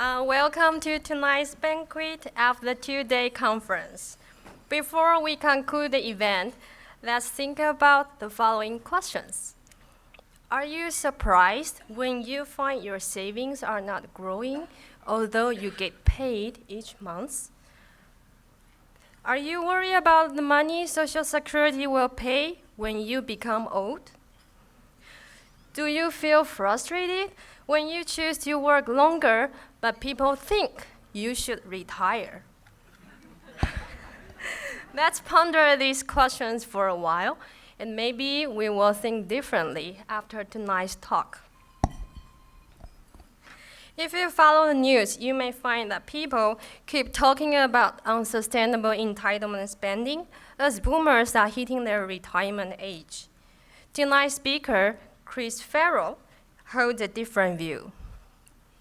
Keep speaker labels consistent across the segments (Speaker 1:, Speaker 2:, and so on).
Speaker 1: Welcome to tonight's banquet of the two-day conference. Before we conclude the event, let's think about the following questions. Are you surprised when you find your savings are not growing, although you get paid each month? Are you worried about the money Social Security will pay when you become old? Do you feel frustrated when you choose to work longer, but people think you should retire? Let's ponder these questions for a while, and maybe we will think differently after tonight's talk. If you follow the news, you may find that people keep talking about unsustainable entitlement spending as boomers are hitting their retirement age. Tonight's speaker, Farrell, holds a different view.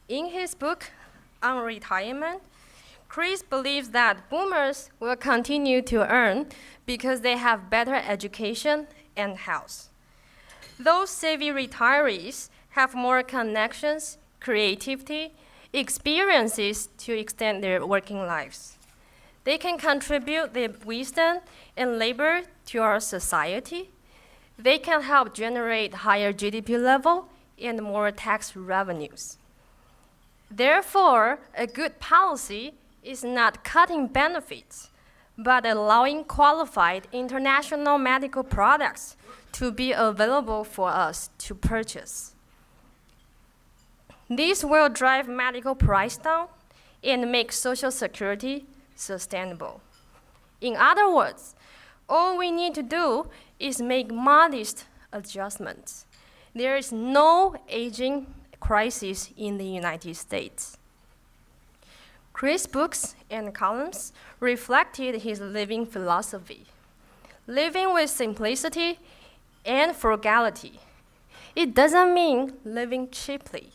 Speaker 1: In his book on retirement, Chris believes that boomers will continue to earn because they have better education and health. Those savvy retirees have more connections, creativity, experiences to extend their working lives. They can contribute their wisdom and labor to our society. They can help generate higher GDP level and more tax revenues. Therefore, a good policy is not cutting benefits, but allowing qualified international medical products to be available for us to purchase. This will drive medical price down and make Social Security sustainable. In other words, all we need to do is make modest adjustments. There is no aging crisis in the United States. Chris' books and columns reflected his living philosophy, living with simplicity and frugality. It doesn't mean living cheaply,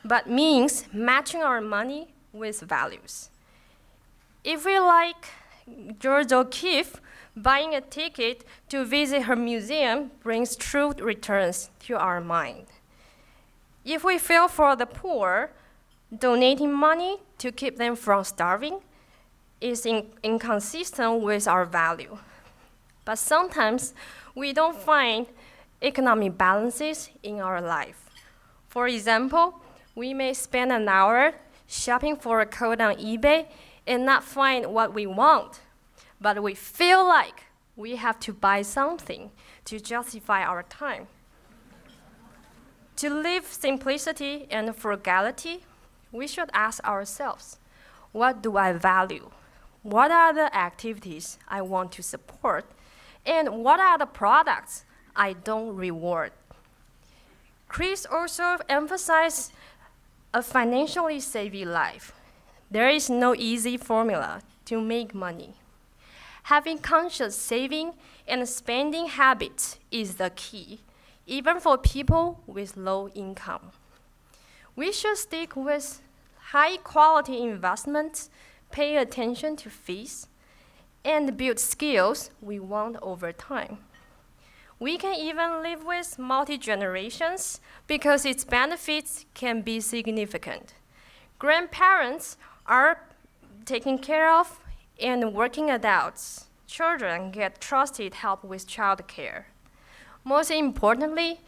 Speaker 1: but means matching our money with values. If we like George O'Keeffe, buying a ticket to visit her museum brings true returns to our mind. If we feel for the poor, donating money to keep them from starving is inconsistent with our value. But sometimes we don't find economic balances in our life. For example, we may spend an hour shopping for a coat on eBay and not find what we want, but we feel like we have to buy something to justify our time. To live simplicity and frugality, we should ask ourselves, what do I value? What are the activities I want to support? And what are the products I don't reward? Chris also emphasized a financially savvy life. There is no easy formula to make money. Having conscious saving and spending habits is the key, even for people with low income. We should stick with high-quality investments, pay attention to fees, and build skills we want over time. We can even live with multi-generations because its benefits can be significant. Grandparents are taken care of, and working adults, children get trusted help with childcare. Most importantly,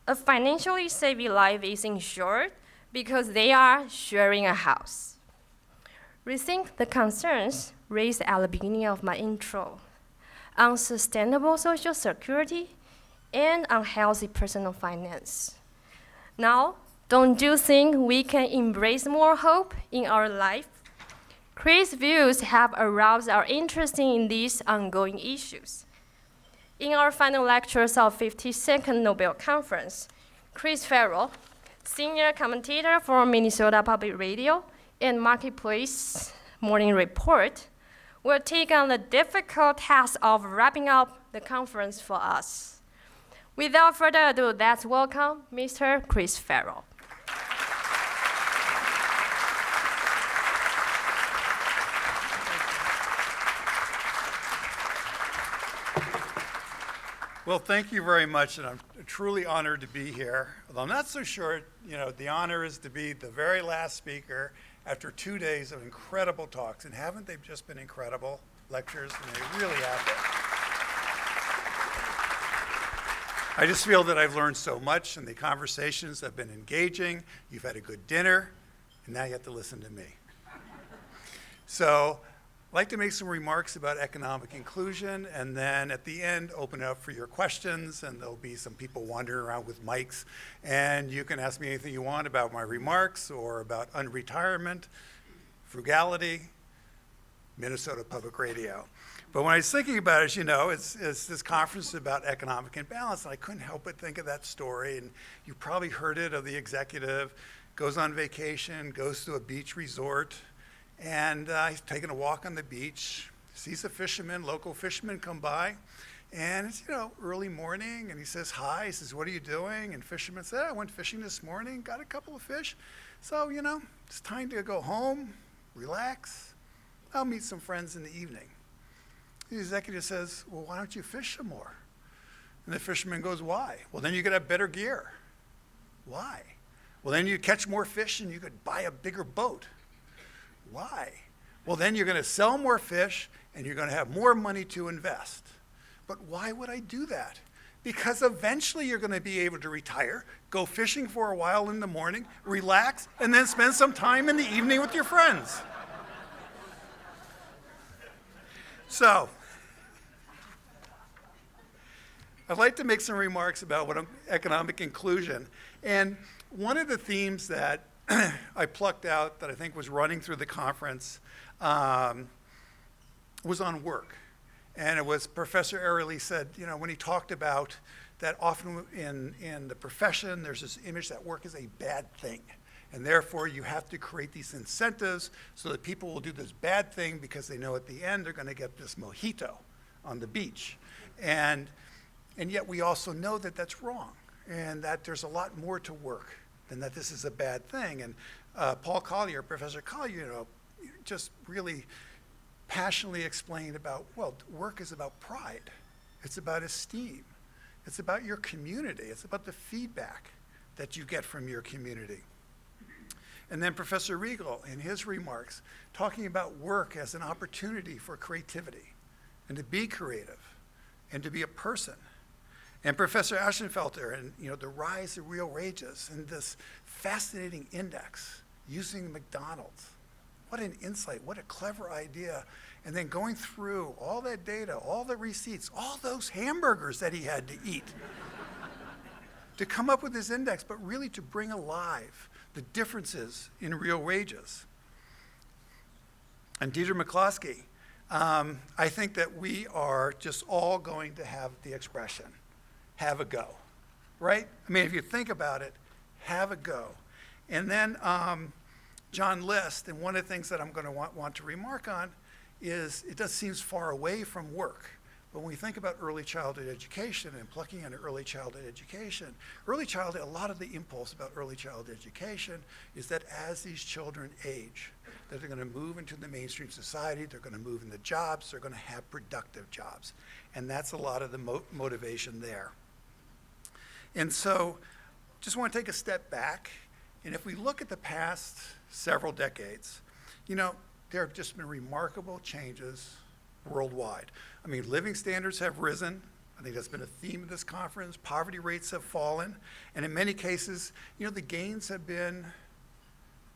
Speaker 1: a financially savvy life is ensured because they are sharing a house. Rethink the concerns raised at the beginning of my intro: unsustainable Social Security and unhealthy personal finance. Now, don't you think we can embrace more hope in our life? Chris' views have aroused our interest in these ongoing issues. In our final lectures of 52nd Nobel Conference, Chris Farrell, senior commentator for Minnesota Public Radio and Marketplace Morning Report, will take on the difficult task of wrapping up the conference for us. Without further ado, let's welcome Mr. Chris Farrell.
Speaker 2: Well, thank you very much, and I'm truly honored to be here. Although I'm not so sure, the honor is to be the very last speaker after 2 days of incredible talks. And haven't they just been incredible lectures? And they really have been. I just feel that I've learned so much, and the conversations have been engaging. You've had a good dinner, and now you have to listen to me. So I'd like to make some remarks about economic inclusion, and then at the end, open it up for your questions, and there'll be some people wandering around with mics, and you can ask me anything you want about my remarks or about unretirement, frugality, Minnesota Public Radio. But when I was thinking about it, it's this conference about economic imbalance, and I couldn't help but think of that story, and you probably heard it, of the executive, goes on vacation, goes to a beach resort, and he's taking a walk on the beach, sees a fisherman, local fisherman come by, and it's, early morning, and he says hi. He says, "What are you doing?" And fisherman said, "I went fishing this morning, got a couple of fish. So, it's time to go home, relax. I'll meet some friends in the evening." The executive says, "Well, why don't you fish some more?" And the fisherman goes, "Why?" "Well, then you could have better gear." "Why?" "Well, then you catch more fish and you could buy a bigger boat." "Why?" "Well, then you're going to sell more fish and you're going to have more money to invest." "But why would I do that?" "Because eventually you're going to be able to retire, go fishing for a while in the morning, relax, and then spend some time in the evening with your friends." So, I'd like to make some remarks about economic inclusion. And one of the themes that I plucked out that I think was running through the conference was on work. And it was Professor Farrell said, when he talked about that often in the profession, there's this image that work is a bad thing. And therefore, you have to create these incentives so that people will do this bad thing because they know at the end they're going to get this mojito on the beach. And yet we also know that that's wrong, and that there's a lot more to work than that this is a bad thing. And Professor Collier, just really passionately explained about, work is about pride. It's about esteem. It's about your community. It's about the feedback that you get from your community. And then Professor Riegel, in his remarks, talking about work as an opportunity for creativity and to be creative and to be a person. And Professor Aschenfelter, and the rise of real wages and this fascinating index using McDonald's. What an insight, what a clever idea. And then going through all that data, all the receipts, all those hamburgers that he had to eat to come up with this index, but really to bring alive the differences in real wages. And Deirdre McCloskey, I think that we are just all going to have the expression, have a go, right? I mean, if you think about it, have a go. And then John List, and one of the things that I'm going to want to remark on is it does seems far away from work. But when we think about early childhood education and plugging into early childhood education, a lot of the impulse about early childhood education is that as these children age, that they're going to move into the mainstream society, they're going to move into jobs, they're going to have productive jobs. And that's a lot of the motivation there. And so just want to take a step back. And if we look at the past several decades, there have just been remarkable changes worldwide. I mean, living standards have risen. I think that's been a theme of this conference. Poverty rates have fallen. And in many cases, the gains have been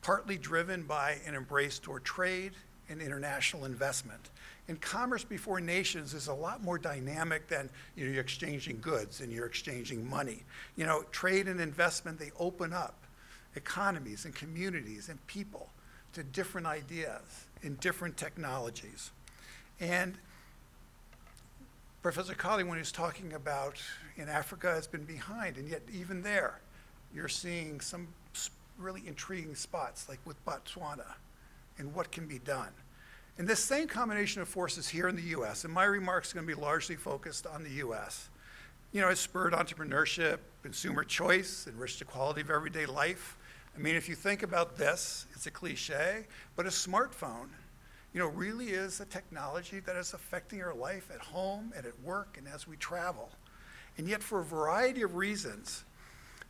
Speaker 2: partly driven by an embrace toward trade and international investment. And commerce before nations is a lot more dynamic than you're exchanging goods and you're exchanging money. Trade and investment, they open up economies and communities and people to different ideas and different technologies. And Professor Colley, when he was talking about in Africa, has been behind, and yet even there, you're seeing some really intriguing spots, like with Botswana, and what can be done. And this same combination of forces here in the US, and my remarks are going to be largely focused on the US, has spurred entrepreneurship, consumer choice, enriched the quality of everyday life. I mean, if you think about this, it's a cliche, but a smartphone really is a technology that is affecting our life at home and at work and as we travel. And yet, for a variety of reasons,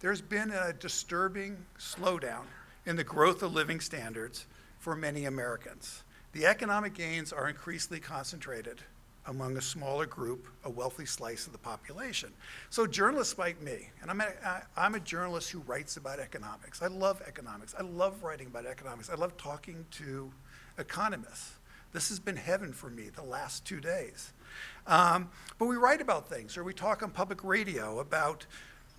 Speaker 2: there's been a disturbing slowdown in the growth of living standards for many Americans. The economic gains are increasingly concentrated among a smaller group, a wealthy slice of the population. So journalists like me, and I'm a journalist who writes about economics. I love economics. I love writing about economics. I love talking to economists. This has been heaven for me the last 2 days. But we write about things, or we talk on public radio about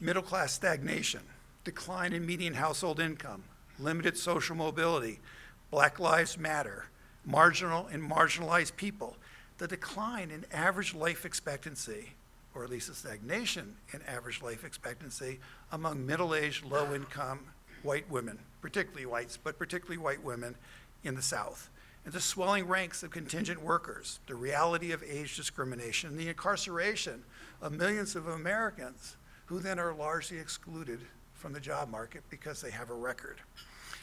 Speaker 2: middle-class stagnation, decline in median household income, limited social mobility, Black Lives Matter, marginal and marginalized people, the decline in average life expectancy, or at least a stagnation in average life expectancy among middle-aged, low-income white women, particularly whites, but particularly white women in the South. And the swelling ranks of contingent workers, the reality of age discrimination, and the incarceration of millions of Americans who then are largely excluded from the job market because they have a record.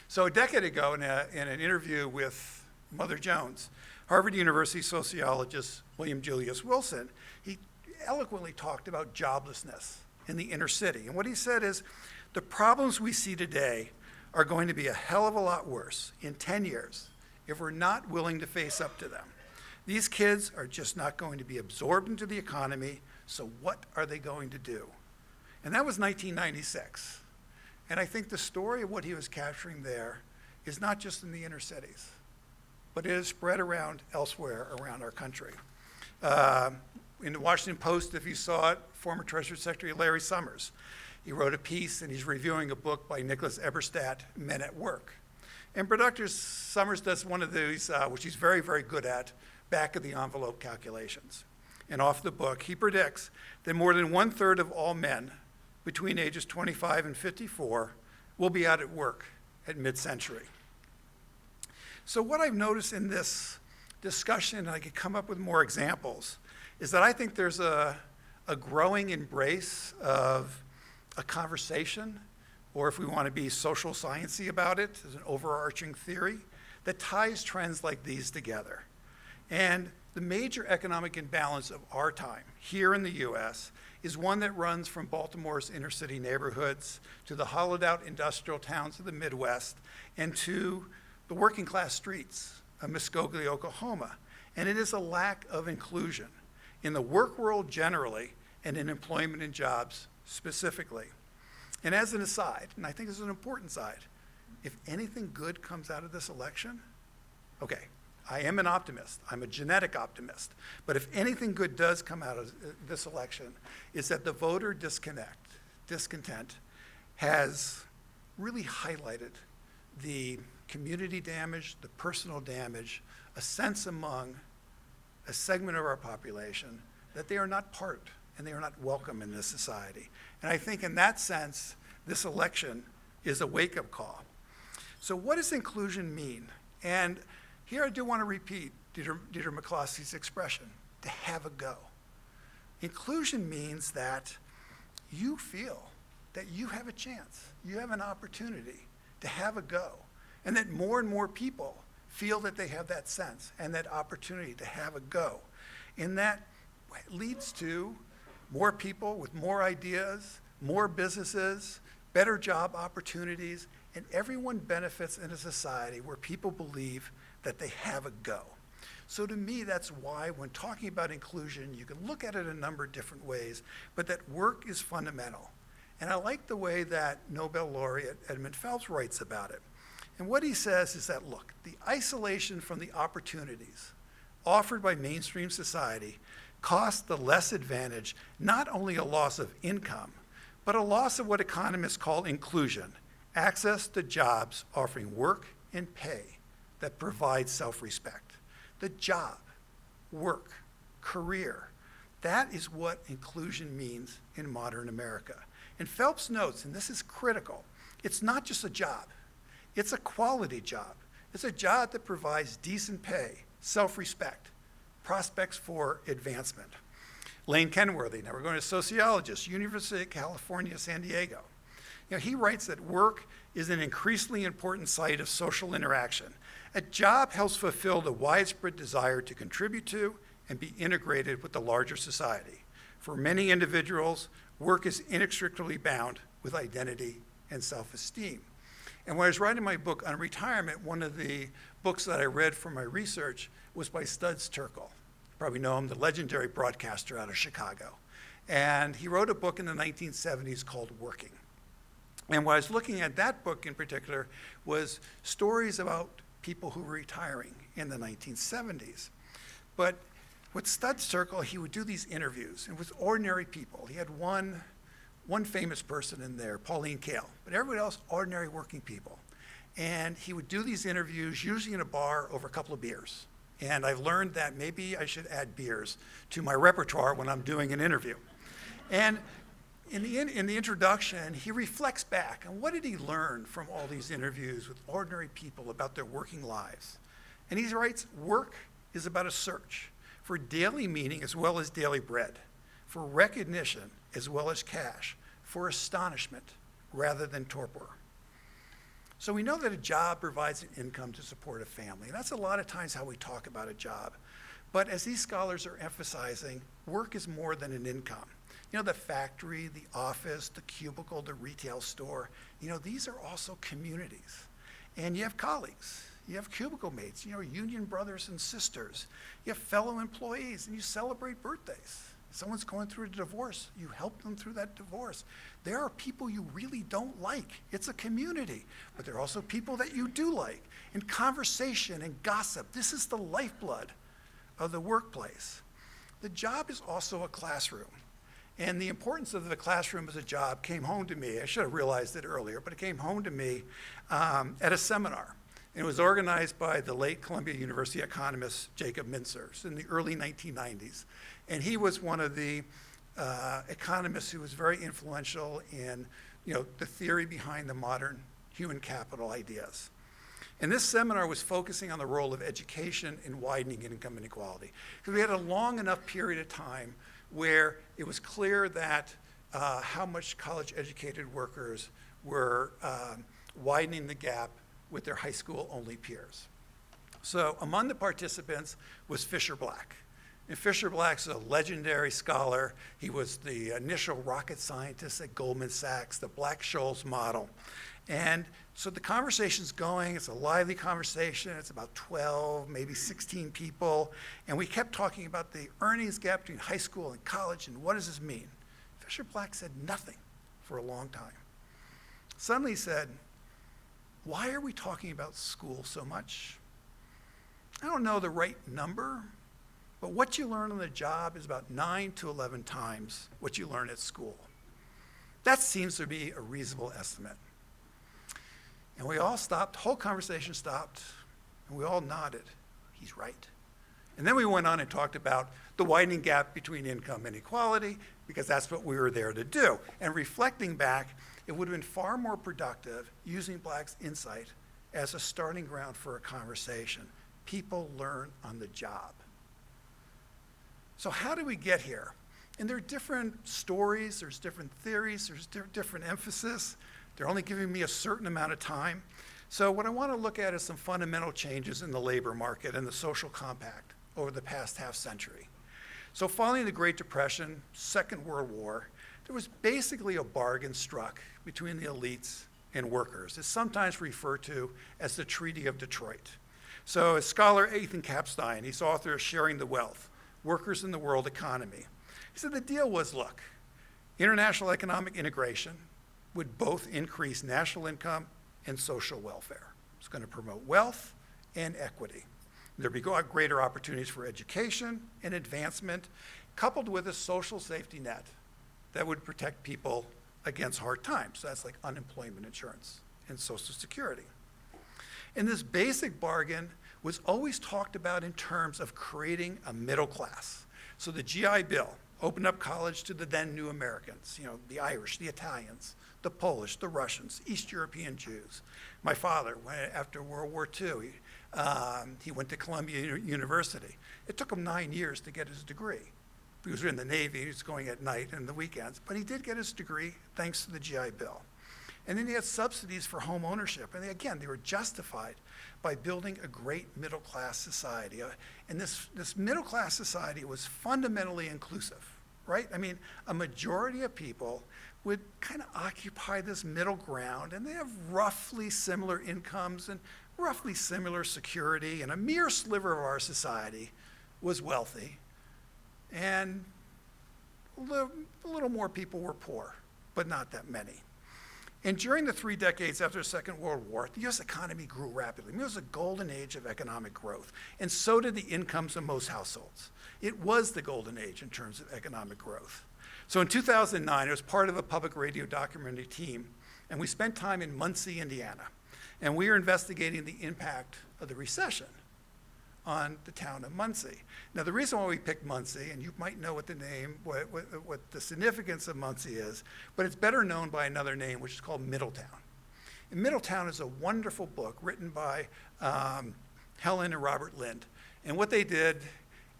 Speaker 2: So a decade ago, in an interview with Mother Jones, Harvard University sociologist William Julius Wilson, he eloquently talked about joblessness in the inner city. And what he said is, the problems we see today are going to be a hell of a lot worse in 10 years if we're not willing to face up to them. These kids are just not going to be absorbed into the economy, so what are they going to do? And that was 1996. And I think the story of what he was capturing there is not just in the inner cities, but it is spread around elsewhere around our country. In the Washington Post, if you saw it, former Treasury Secretary Larry Summers, he wrote a piece and he's reviewing a book by Nicholas Eberstadt, Men at Work. And Dr. Summers does one of these, which he's very, very good at, back of the envelope calculations. And off the book, he predicts that more than 1/3 of all men between ages 25 and 54 will be out at work at mid-century. So what I've noticed in this discussion, and I could come up with more examples, is that I think there's a growing embrace of a conversation, or if we want to be social science-y about it, as an overarching theory, that ties trends like these together. And the major economic imbalance of our time here in the US is one that runs from Baltimore's inner city neighborhoods to the hollowed out industrial towns of the Midwest and to the working class streets of Muskogee, Oklahoma. And it is a lack of inclusion in the work world generally and in employment and jobs specifically. And as an aside, and I think this is an important side, if anything good comes out of this election, okay, I am an optimist. I'm a genetic optimist. But if anything good does come out of this election, is that the voter discontent has really highlighted the community damage, the personal damage, a sense among a segment of our population that they are not part and they are not welcome in this society. And I think in that sense, this election is a wake-up call. So what does inclusion mean? And here I do want to repeat Deirdre McCloskey's expression, to have a go. Inclusion means that you feel that you have a chance, you have an opportunity to have a go, and that more and more people feel that they have that sense and that opportunity to have a go. And that leads to more people with more ideas, more businesses, better job opportunities, and everyone benefits in a society where people believe that they have a go. So to me, that's why when talking about inclusion, you can look at it a number of different ways, but that work is fundamental. And I like the way that Nobel laureate Edmund Phelps writes about it. And what he says is that, look, the isolation from the opportunities offered by mainstream society costs the less advantaged not only a loss of income, but a loss of what economists call inclusion, access to jobs offering work and pay that provide self-respect. The job, work, career, that is what inclusion means in modern America. And Phelps notes, and this is critical, it's not just a job, it's a quality job. It's a job that provides decent pay, self-respect, prospects for advancement. Lane Kenworthy, now we're going to sociologist, University of California, San Diego. You know, he writes that work is an increasingly important site of social interaction. A job helps fulfill the widespread desire to contribute to and be integrated with the larger society. For many individuals, work is inextricably bound with identity and self-esteem. And when I was writing my book on retirement, one of the books that I read for my research was by Studs Terkel. You probably know him, the legendary broadcaster out of Chicago. And he wrote a book in the 1970s called Working. And what I was looking at that book in particular was stories about people who were retiring in the 1970s. But with Studs Terkel, he would do these interviews, and with ordinary people. He had one famous person in there, Pauline Kael, but everybody else, ordinary working people. And he would do these interviews, usually in a bar over a couple of beers. And I've learned that maybe I should add beers to my repertoire when I'm doing an interview. And in the introduction, he reflects back on what did he learn from all these interviews with ordinary people about their working lives. And he writes, work is about a search for daily meaning as well as daily bread, for recognition as well as cash, for astonishment rather than torpor. So we know that a job provides an income to support a family. And that's a lot of times how we talk about a job. But as these scholars are emphasizing, work is more than an income. You know, the factory, the office, the cubicle, the retail store, you know, these are also communities. And you have colleagues, you have cubicle mates, you know, union brothers and sisters. You have fellow employees, and you celebrate birthdays. Someone's going through a divorce, you help them through that divorce. There are people you really don't like. It's a community, but there are also people that you do like. And conversation and gossip, this is the lifeblood of the workplace. The job is also a classroom. And the importance of the classroom as a job came home to me. I should have realized it earlier, but it came home to me at a seminar. And it was organized by the late Columbia University economist Jacob Mintzers in the early 1990s. And he was one of the economists who was very influential in, you know, the theory behind the modern human capital ideas. And this seminar was focusing on the role of education in widening income inequality. Because we had a long enough period of time where it was clear that how much college-educated workers were widening the gap with their high school-only peers. So among the participants was Fisher Black. And Fisher Black's a legendary scholar. He was the initial rocket scientist at Goldman Sachs, the Black-Scholes model. And so the conversation's going, it's a lively conversation, it's about 12, maybe 16 people, and we kept talking about the earnings gap between high school and college, and what does this mean? Fisher Black said nothing for a long time. Suddenly he said, why are we talking about school so much? I don't know the right number, but what you learn on the job is about 9 to 11 times what you learn at school. That seems to be a reasonable estimate. And we all stopped, the whole conversation stopped, and we all nodded. He's right. And then we went on and talked about the widening gap between income and inequality, because that's what we were there to do. And reflecting back, it would have been far more productive using Black's insight as a starting ground for a conversation. People learn on the job. So how do we get here? And there are different stories, there's different theories, there's different emphasis. They're only giving me a certain amount of time. So what I want to look at is some fundamental changes in the labor market and the social compact over the past half century. So following the Great Depression, Second World War, there was basically a bargain struck between the elites and workers. It's sometimes referred to as the Treaty of Detroit. So as scholar Ethan Kapstein, he's author of Sharing the Wealth, Workers in the World Economy. He said the deal was, look, international economic integration would both increase national income and social welfare. It's going to promote wealth and equity. There'd be greater opportunities for education and advancement, coupled with a social safety net that would protect people against hard times. So that's like unemployment insurance and Social Security. And this basic bargain was always talked about in terms of creating a middle class. So the GI Bill opened up college to the then new Americans, you know, the Irish, the Italians, the Polish, the Russians, East European Jews. My father, after World War II, he went to Columbia University. It took him 9 years to get his degree. He was in the Navy, he was going at night and the weekends, but he did get his degree thanks to the GI Bill. And then he had subsidies for home ownership. And again, they were justified by building a great middle-class society. And this middle-class society was fundamentally inclusive. right? I mean, a majority of people would kind of occupy this middle ground, and they have roughly similar incomes and roughly similar security, and a mere sliver of our society was wealthy, and a little more people were poor, but not that many. And during the 3 decades after the Second World War, the US economy grew rapidly. I mean, it was a golden age of economic growth, and so did the incomes of most households. It was the golden age in terms of economic growth. So in 2009, I was part of a public radio documentary team, and we spent time in Muncie, Indiana, and we were investigating the impact of the recession on the town of Muncie. Now, the reason why we picked Muncie, and you might know what the name, what the significance of Muncie is, but it's better known by another name, which is called Middletown. And Middletown is a wonderful book written by Helen and Robert Lind. And what they did,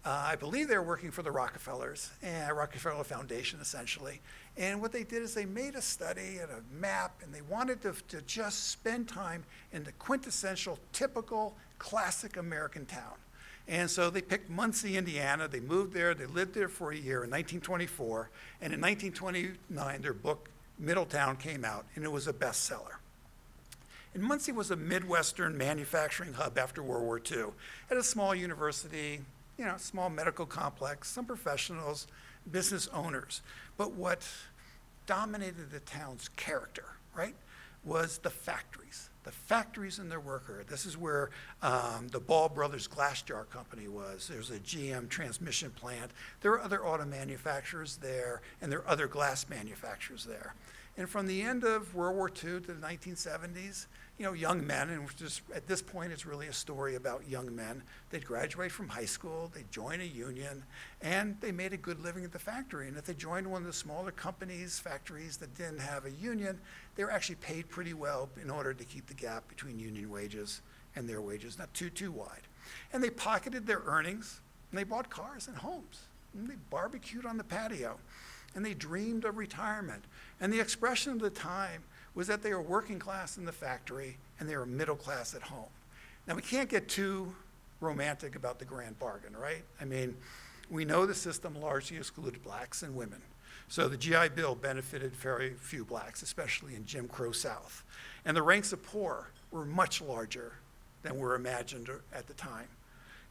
Speaker 2: I believe they were working for the Rockefellers, and Rockefeller Foundation, essentially. And what they did is they made a study and a map, and they wanted to just spend time in the quintessential, typical, classic American town. And so they picked Muncie, Indiana. They moved there. They lived there for a year in 1924. And in 1929, their book, Middletown, came out, and it was a bestseller. And Muncie was a Midwestern manufacturing hub after World War II. It had a small university, small medical complex, some professionals, business owners. But what dominated the town's character, right, was the factories and their worker. This is where the Ball Brothers Glass Jar Company was. There's a GM transmission plant. There are other auto manufacturers there, and there are other glass manufacturers there. And from the end of World War II to the 1970s, young men, and just at this point it's really a story about young men. They'd graduate from high school, they'd join a union, and they made a good living at the factory. And if they joined one of the smaller companies, factories that didn't have a union, they were actually paid pretty well in order to keep the gap between union wages and their wages not too wide. And they pocketed their earnings, and they bought cars and homes, and they barbecued on the patio, and they dreamed of retirement. And the expression of the time was that they were working class in the factory and they were middle class at home. Now, we can't get too romantic about the grand bargain, right? I mean, we know the system largely excluded blacks and women. So the GI Bill benefited very few blacks, especially in Jim Crow South. And the ranks of poor were much larger than were imagined at the time.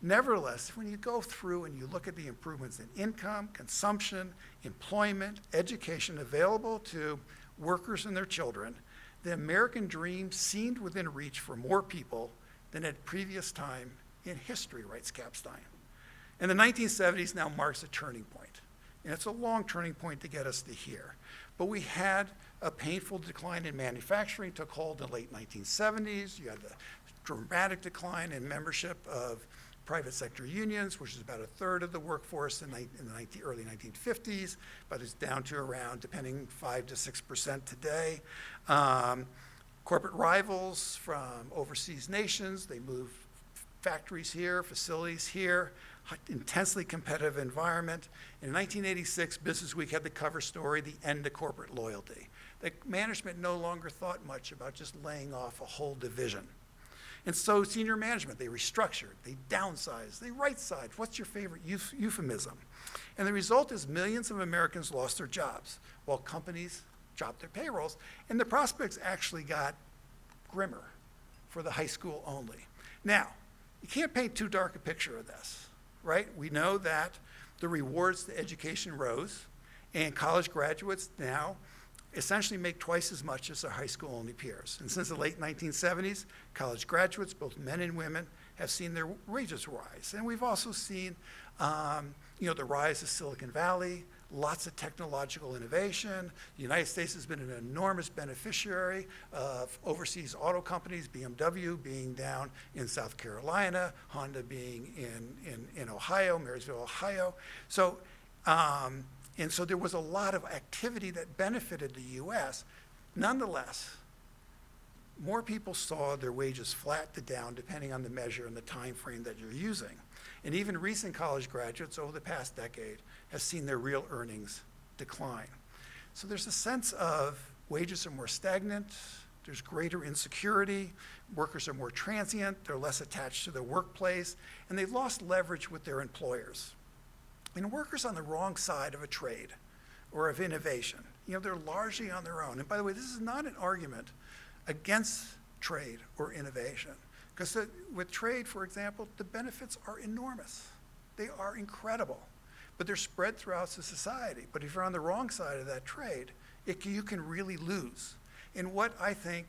Speaker 2: Nevertheless, when you go through and you look at the improvements in income, consumption, employment, education available to workers and their children, the American dream seemed within reach for more people than at previous time in history, writes Capstein. And the 1970s now marks a turning point. And it's a long turning point to get us to here. But we had a painful decline in manufacturing, took hold in the late 1970s. You had the dramatic decline in membership of private sector unions, which is about a third of the workforce in the early 1950s, but it's down to around, depending, 5 to 6% today. Corporate rivals from overseas nations, they move factories here, facilities here, intensely competitive environment. In 1986, Business Week had the cover story, The End of Corporate Loyalty. The management no longer thought much about just laying off a whole division. And so senior management, they restructured, they downsized, they right-sized. What's your favorite euphemism? And the result is millions of Americans lost their jobs while companies dropped their payrolls. And the prospects actually got grimmer for the high school only. Now, you can't paint too dark a picture of this, right? We know that the rewards to education rose, and college graduates now essentially make twice as much as their high school only peers. And since the late 1970s, college graduates, both men and women, have seen their wages rise. And we've also seen the rise of Silicon Valley, lots of technological innovation. The United States has been an enormous beneficiary of overseas auto companies, BMW being down in South Carolina, Honda being in Ohio, Marysville, Ohio. So, and so there was a lot of activity that benefited the US. Nonetheless, more people saw their wages flat to down depending on the measure and the time frame that you're using. And even recent college graduates over the past decade have seen their real earnings decline. So there's a sense of wages are more stagnant, there's greater insecurity, workers are more transient, they're less attached to their workplace, and they've lost leverage with their employers. And workers on the wrong side of a trade or of innovation, they're largely on their own. And by the way, this is not an argument against trade or innovation, because with trade, for example, the benefits are enormous. They are incredible, but they're spread throughout the society. But if you're on the wrong side of that trade, you can really lose. And what I think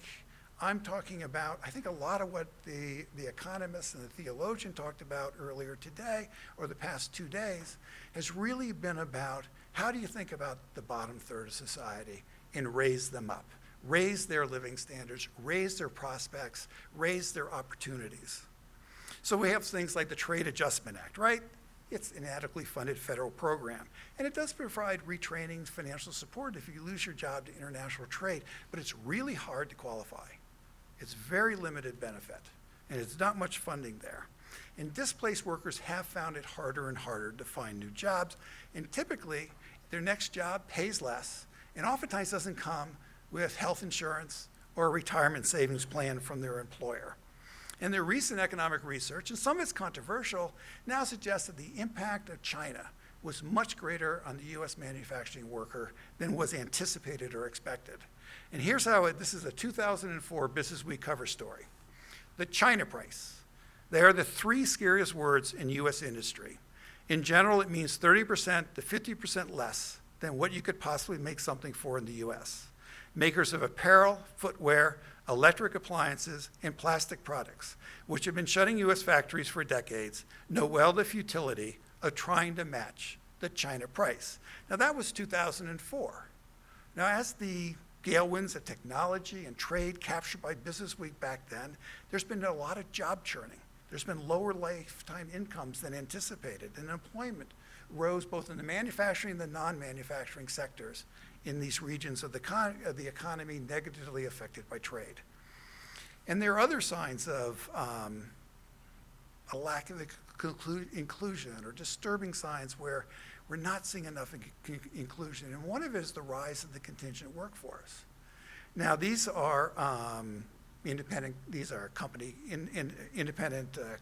Speaker 2: I'm talking about, I think a lot of what the economist and the theologian talked about earlier today, or the past 2 days, has really been about how do you think about the bottom third of society and raise them up, raise their living standards, raise their prospects, raise their opportunities. So we have things like the Trade Adjustment Act, right? It's an inadequately funded federal program. And it does provide retraining, financial support if you lose your job to international trade, but it's really hard to qualify. It's very limited benefit, and it's not much funding there. And displaced workers have found it harder and harder to find new jobs, and typically their next job pays less, and oftentimes doesn't come with health insurance or a retirement savings plan from their employer. And their recent economic research, and some of it's controversial, now suggests that the impact of China was much greater on the US manufacturing worker than was anticipated or expected. And here's how this is a 2004 Business Week cover story. The China price. They are the 3 scariest words in US industry. In general, it means 30% to 50% less than what you could possibly make something for in the US. Makers of apparel, footwear, electric appliances, and plastic products, which have been shutting US factories for decades, know well the futility of trying to match the China price. Now that was 2004. Now as the gale winds of technology and trade captured by Business Week back then, there's been a lot of job churning. There's been lower lifetime incomes than anticipated, and employment rose both in the manufacturing and the non-manufacturing sectors in these regions of the economy negatively affected by trade. And there are other signs of a lack of inclusion or disturbing signs where we're not seeing enough inclusion. And one of it is the rise of the contingent workforce. Now these are independent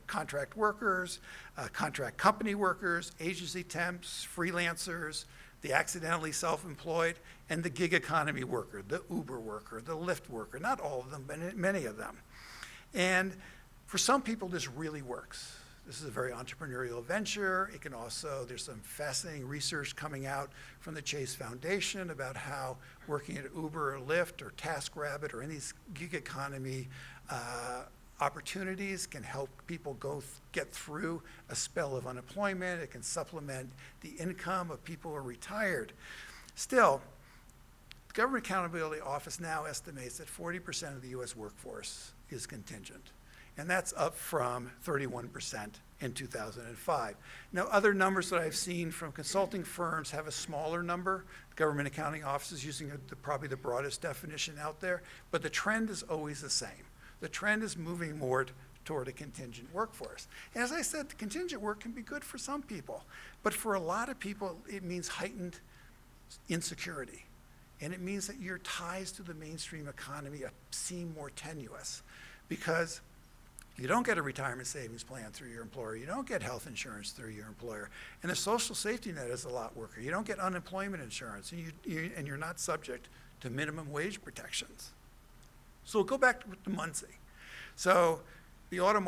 Speaker 2: contract workers, contract company workers, agency temps, freelancers, the accidentally self-employed, and the gig economy worker, the Uber worker, the Lyft worker, not all of them, but many of them. And for some people, this really works. This is a very entrepreneurial venture. It can also, there's some fascinating research coming out from the Chase Foundation about how working at Uber or Lyft or TaskRabbit or any of these gig economy opportunities can help people get through a spell of unemployment. It can supplement the income of people who are retired. Still, the Government Accountability Office now estimates that 40% of the US workforce is contingent. And that's up from 31% in 2005. Now, other numbers that I've seen from consulting firms have a smaller number. The Government Accounting Office is using probably the broadest definition out there, but the trend is always the same. The trend is moving more toward a contingent workforce. And as I said, the contingent work can be good for some people, but for a lot of people, it means heightened insecurity. And it means that your ties to the mainstream economy seem more tenuous because you don't get a retirement savings plan through your employer. You don't get health insurance through your employer. And the social safety net is a lot weaker. You don't get unemployment insurance, and you're not subject to minimum wage protections. So we'll go back to Muncie. So the auto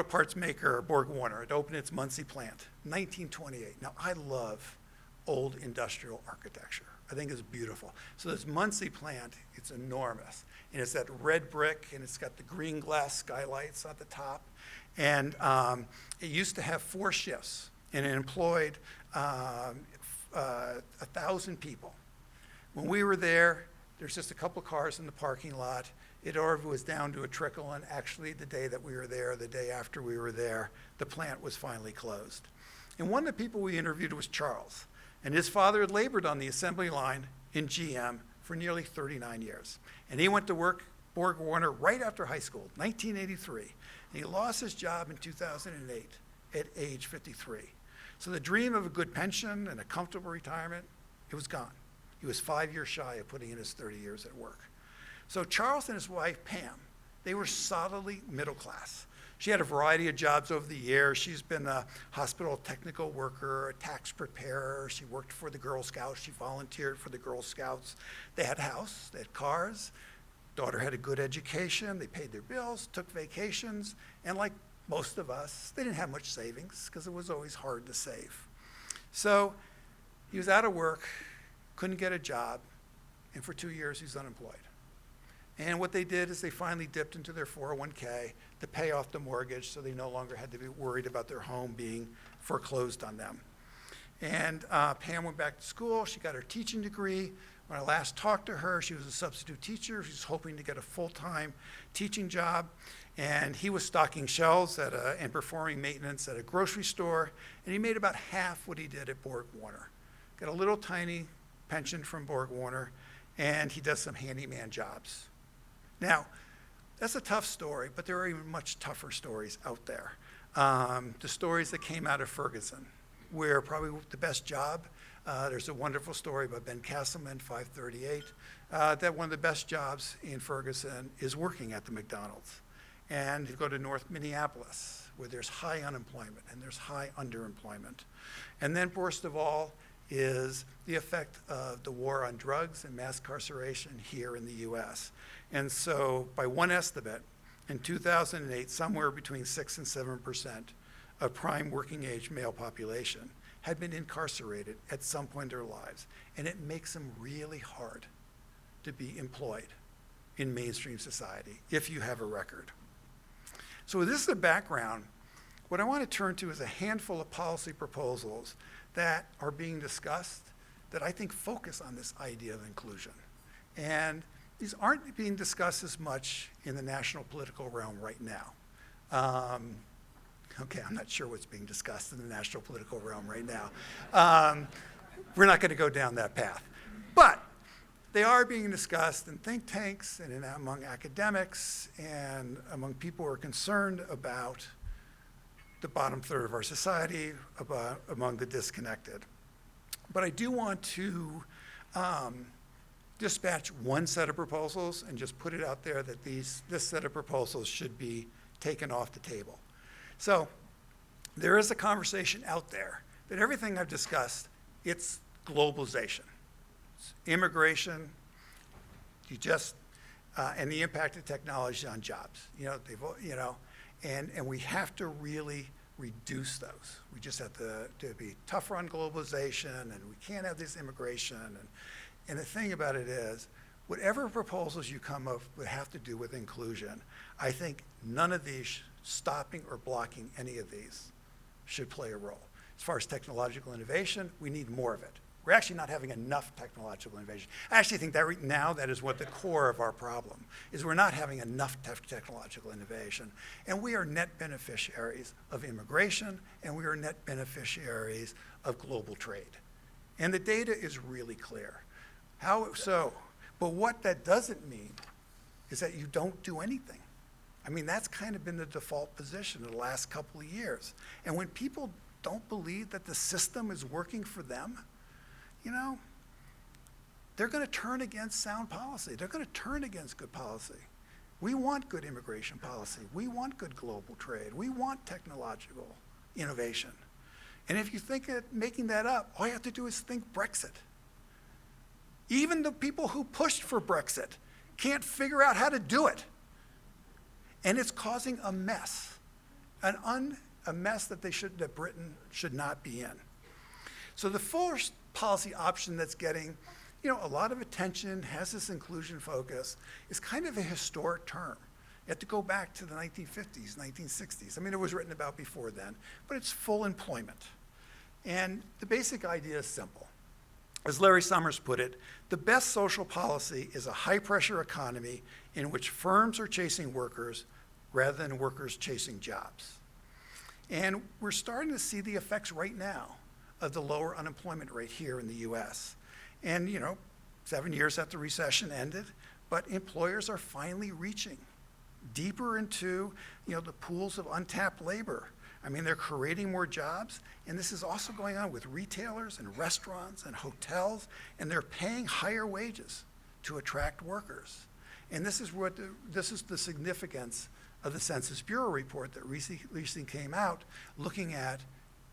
Speaker 2: parts maker, Borg-Warner, had opened its Muncie plant, 1928. Now, I love old industrial architecture. I think it's beautiful. So this Muncie plant, it's enormous. And it's that red brick, and it's got the green glass skylights at the top. And it used to have 4 shifts, and it employed 1,000 people. When we were there, there's just a couple cars in the parking lot. It was down to a trickle, and actually the day that we were there, the day after we were there, the plant was finally closed. And one of the people we interviewed was Charles. And his father had labored on the assembly line in GM for nearly 39 years. And he went to work Borg-Warner right after high school, 1983. And he lost his job in 2008 at age 53. So the dream of a good pension and a comfortable retirement, it was gone. He was 5 years shy of putting in his 30 years at work. So Charles and his wife, Pam, they were solidly middle class. She had a variety of jobs over the years. She's been a hospital technical worker, a tax preparer. She worked for the Girl Scouts. She volunteered for the Girl Scouts. They had a house, they had cars. Daughter had a good education. They paid their bills, took vacations, and like most of us, they didn't have much savings because it was always hard to save. So he was out of work, couldn't get a job, and for 2 years he's unemployed. And what they did is they finally dipped into their 401k to pay off the mortgage so they no longer had to be worried about their home being foreclosed on them. And Pam went back to school. She got her teaching degree. When I last talked to her, she was a substitute teacher. She was hoping to get a full-time teaching job. And he was stocking shelves and performing maintenance at a grocery store. And he made about half what he did at Borg Warner. Got a little tiny pension from Borg Warner, and he does some handyman jobs. Now, that's a tough story, but there are even much tougher stories out there. The stories that came out of Ferguson, where probably the best job, there's a wonderful story by Ben Castleman, 538, that one of the best jobs in Ferguson is working at the McDonald's. And you go to North Minneapolis, where there's high unemployment and there's high underemployment. And then worst of all is the effect of the war on drugs and mass incarceration here in the US. And so by one estimate, in 2008, somewhere between 6 and 7% of prime working age male population had been incarcerated at some point in their lives. And it makes them really hard to be employed in mainstream society if you have a record. So with this as a background, what I want to turn to is a handful of policy proposals that are being discussed that I think focus on this idea of inclusion. And these aren't being discussed as much in the national political realm right now. Okay, I'm not sure what's being discussed in the national political realm right now. We're not going to go down that path. But they are being discussed in think tanks and among academics and among people who are concerned about the bottom third of our society, among the disconnected. But I do want to dispatch one set of proposals and just put it out there that this set of proposals should be taken off the table. So there is a conversation out there that everything I've discussed, it's globalization. It's immigration, and the impact of technology on jobs. And we have to really reduce those. We just have to be tougher on globalization, and we can't have this immigration. And the thing about it is, whatever proposals you come up with have to do with inclusion. I think none of these, stopping or blocking any of these, should play a role. As far as technological innovation, we need more of it. We're actually not having enough technological innovation. I actually think that right now that is what the core of our problem is. We're not having enough technological innovation. And we are net beneficiaries of immigration, and we are net beneficiaries of global trade. And the data is really clear. How so? But what that doesn't mean is that you don't do anything. I mean, that's kind of been the default position in the last couple of years. And when people don't believe that the system is working for them, they're going to turn against sound policy. They're going to turn against good policy. We want good immigration policy. We want good global trade. We want technological innovation. And if you think of making that up, all you have to do is think Brexit. Even the people who pushed for Brexit can't figure out how to do it. And it's causing a mess, a mess that Britain should not be in. So the first policy option that's getting a lot of attention, has this inclusion focus, is kind of a historic term. You have to go back to the 1950s, 1960s. I mean, it was written about before then, but it's full employment. And the basic idea is simple. As Larry Summers put it, the best social policy is a high-pressure economy in which firms are chasing workers rather than workers chasing jobs. And we're starting to see the effects right now of the lower unemployment rate here in the US. And 7 years after the recession ended, but employers are finally reaching deeper into the pools of untapped labor. I mean, they're creating more jobs, and this is also going on with retailers and restaurants and hotels, and they're paying higher wages to attract workers. And this is the significance of the Census Bureau report that recently came out looking at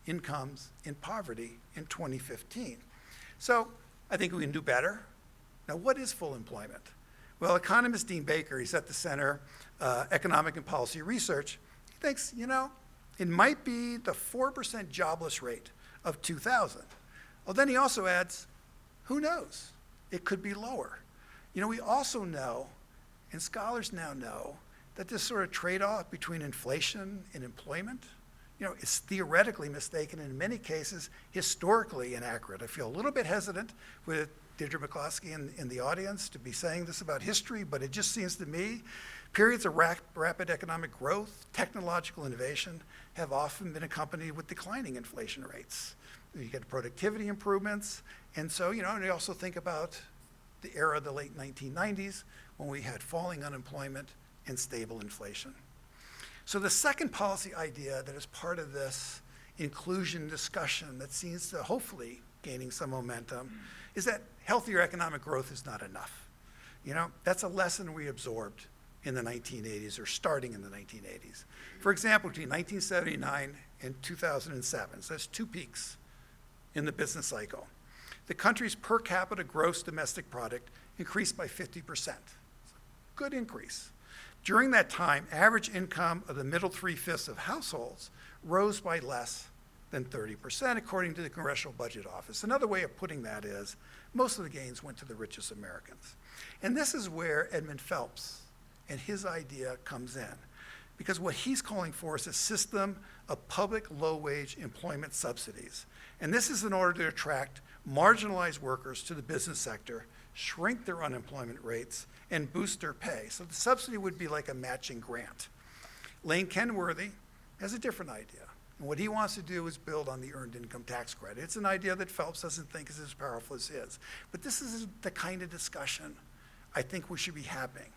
Speaker 2: incomes in poverty in 2015. So I think we can do better. Now, what is full employment? Well, economist Dean Baker, he's at the Center Economic and Policy Research, he thinks, it might be the 4% jobless rate of 2000. Well, then he also adds, who knows? It could be lower. We also know, and scholars now know, that this sort of trade-off between inflation and employment, is theoretically mistaken, and in many cases, historically inaccurate. I feel a little bit hesitant with Deirdre McCloskey in the audience to be saying this about history, but it just seems to me periods of rapid economic growth, technological innovation, have often been accompanied with declining inflation rates. You get productivity improvements, and so, and I also think about the era of the late 1990s when we had falling unemployment and stable inflation. So the second policy idea that is part of this inclusion discussion that seems to hopefully gaining some momentum is that healthier economic growth is not enough. That's a lesson we absorbed in the 1980s, or starting in the 1980s. For example, between 1979 and 2007, so that's 2 peaks in the business cycle, the country's per capita gross domestic product increased by 50%. Good increase. During that time, average income of the middle 3/5 of households rose by less than 30%, according to the Congressional Budget Office. Another way of putting that is, most of the gains went to the richest Americans. And this is where Edmund Phelps and his idea comes in, because what he's calling for is a system of public low-wage employment subsidies. And this is in order to attract marginalized workers to the business sector, shrink their unemployment rates, and boost their pay. So the subsidy would be like a matching grant. Lane Kenworthy has a different idea. And what he wants to do is build on the earned income tax credit. It's an idea that Phelps doesn't think is as powerful as his. But this is the kind of discussion I think we should be having.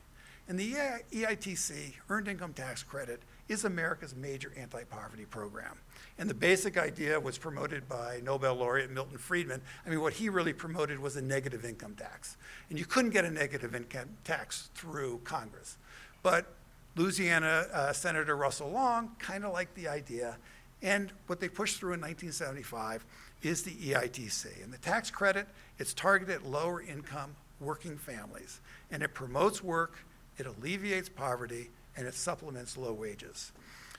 Speaker 2: And the EITC, Earned Income Tax Credit, is America's major anti-poverty program. And the basic idea was promoted by Nobel laureate Milton Friedman. What he really promoted was a negative income tax. And you couldn't get a negative income tax through Congress. But Louisiana Senator Russell Long kind of liked the idea. And what they pushed through in 1975 is the EITC. And the tax credit, it's targeted at lower income working families. And it promotes work, it alleviates poverty, and it supplements low wages.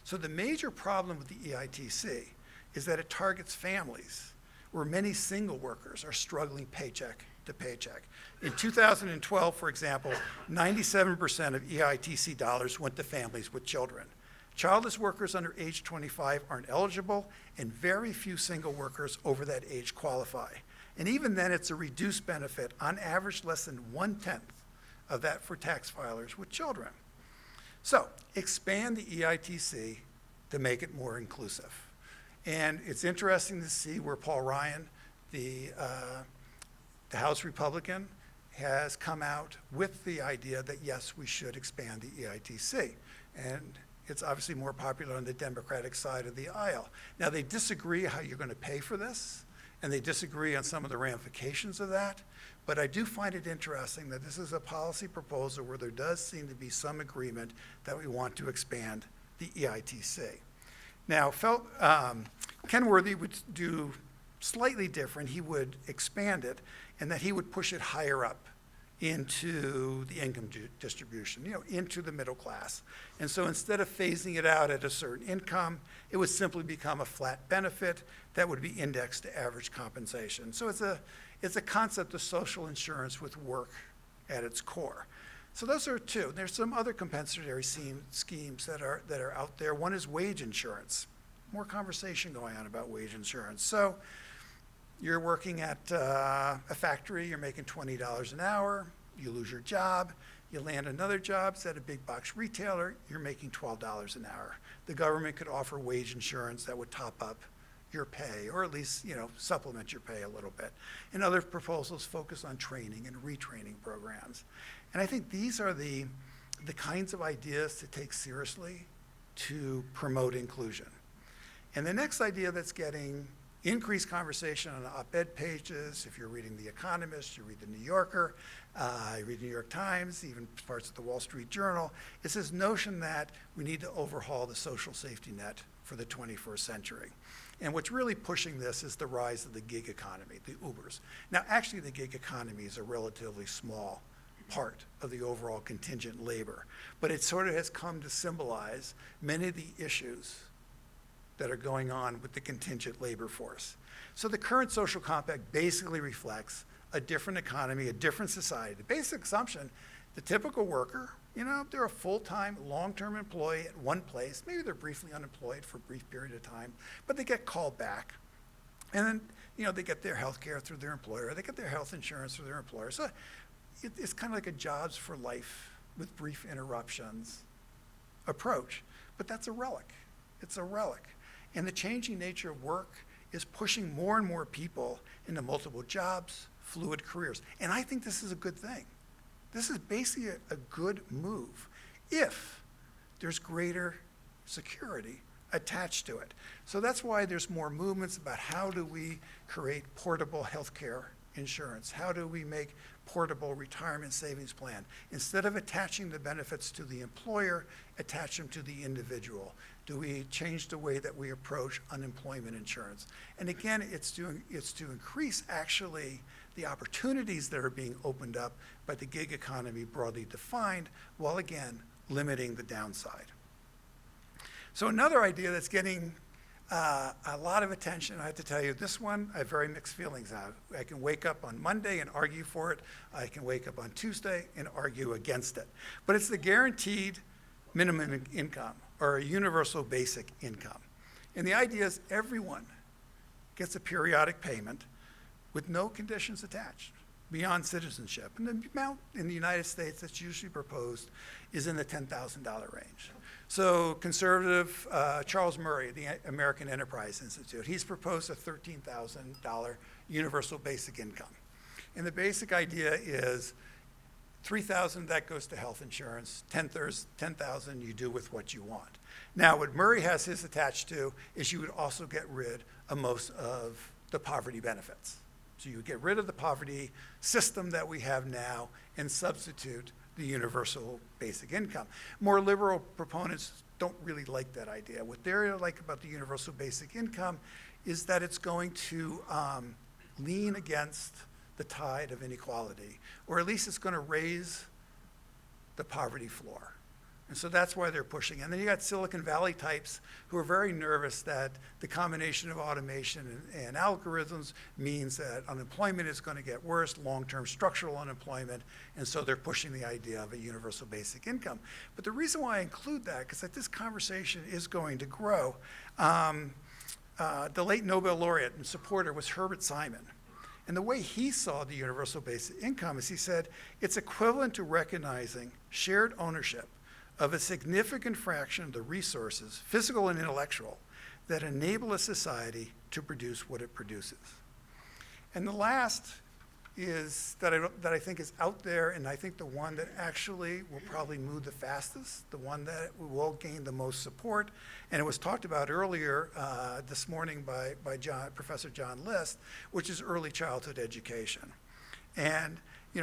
Speaker 2: So the major problem with the EITC is that it targets families where many single workers are struggling paycheck to paycheck. In 2012, for example, 97% of EITC dollars went to families with children. Childless workers under age 25 aren't eligible, and very few single workers over that age qualify. And even then, it's a reduced benefit, on average less than 1/10 of that for tax filers with children. So expand the EITC to make it more inclusive. And it's interesting to see where Paul Ryan, the House Republican, has come out with the idea that, yes, we should expand the EITC. And it's obviously more popular on the Democratic side of the aisle. Now, they disagree how you're going to pay for this, and they disagree on some of the ramifications of that. But I do find it interesting that this is a policy proposal where there does seem to be some agreement that we want to expand the EITC. Now, Kenworthy would do slightly different. He would expand it, and that he would push it higher up into the income distribution, into the middle class. And so instead of phasing it out at a certain income, it would simply become a flat benefit that would be indexed to average compensation. So it's a concept of social insurance with work at its core. So those are two. There's some other compensatory schemes that are out there. One is wage insurance. More conversation going on about wage insurance. So you're working at a factory, you're making $20 an hour, you lose your job, you land another job, it's at a big box retailer, you're making $12 an hour. The government could offer wage insurance that would top up your pay, or at least, supplement your pay a little bit. And other proposals focus on training and retraining programs. And I think these are the kinds of ideas to take seriously to promote inclusion. And the next idea that's getting increased conversation on op-ed pages. If you're reading The Economist, you read The New Yorker, you read the New York Times, even parts of the Wall Street Journal. It's this notion that we need to overhaul the social safety net for the 21st century. And what's really pushing this is the rise of the gig economy, the Ubers. Now, actually, the gig economy is a relatively small part of the overall contingent labor, but it sort of has come to symbolize many of the issues that are going on with the contingent labor force. So the current social compact basically reflects a different economy, a different society. The basic assumption, the typical worker, they're a full-time, long-term employee at one place. Maybe they're briefly unemployed for a brief period of time, but they get called back. And then, they get their health care through their employer. They get their health insurance through their employer. So it's kind of like a jobs for life with brief interruptions approach. But that's a relic. It's a relic. And the changing nature of work is pushing more and more people into multiple jobs, fluid careers. And I think this is a good thing. This is basically a good move if there's greater security attached to it. So that's why there's more movements about how do we create portable healthcare insurance? How do we make portable retirement savings plan? Instead of attaching the benefits to the employer, attach them to the individual. Do we change the way that we approach unemployment insurance? And again, it's to increase actually the opportunities that are being opened up by the gig economy broadly defined, while again, limiting the downside. So another idea that's getting a lot of attention, I have to tell you, this one I have very mixed feelings on. I can wake up on Monday and argue for it. I can wake up on Tuesday and argue against it. But it's the guaranteed minimum income, or a universal basic income. And the idea is everyone gets a periodic payment with no conditions attached beyond citizenship. And the amount in the United States that's usually proposed is in the $10,000 range. So conservative Charles Murray, the American Enterprise Institute, he's proposed a $13,000 universal basic income. And the basic idea is $3,000, that goes to health insurance. $10,000 you do with what you want. Now, what Murray has his attached to is you would also get rid of most of the poverty benefits. So you get rid of the poverty system that we have now and substitute the universal basic income. More liberal proponents don't really like that idea. What they like about the universal basic income is that it's going to lean against the tide of inequality, or at least it's going to raise the poverty floor. And so that's why they're pushing. And then you got Silicon Valley types who are very nervous that the combination of automation and algorithms means that unemployment is going to get worse, long-term structural unemployment, and so they're pushing the idea of a universal basic income. But the reason why I include that, because this conversation is going to grow. The late Nobel laureate and supporter was Herbert Simon. And the way he saw the universal basic income is he said, it's equivalent to recognizing shared ownership of a significant fraction of the resources, physical and intellectual, that enable a society to produce what it produces. And the last is that I think is out there, and I think the one that actually will probably move the fastest, the one that will gain the most support, and it was talked about earlier this morning by Professor John List, which is early childhood education. And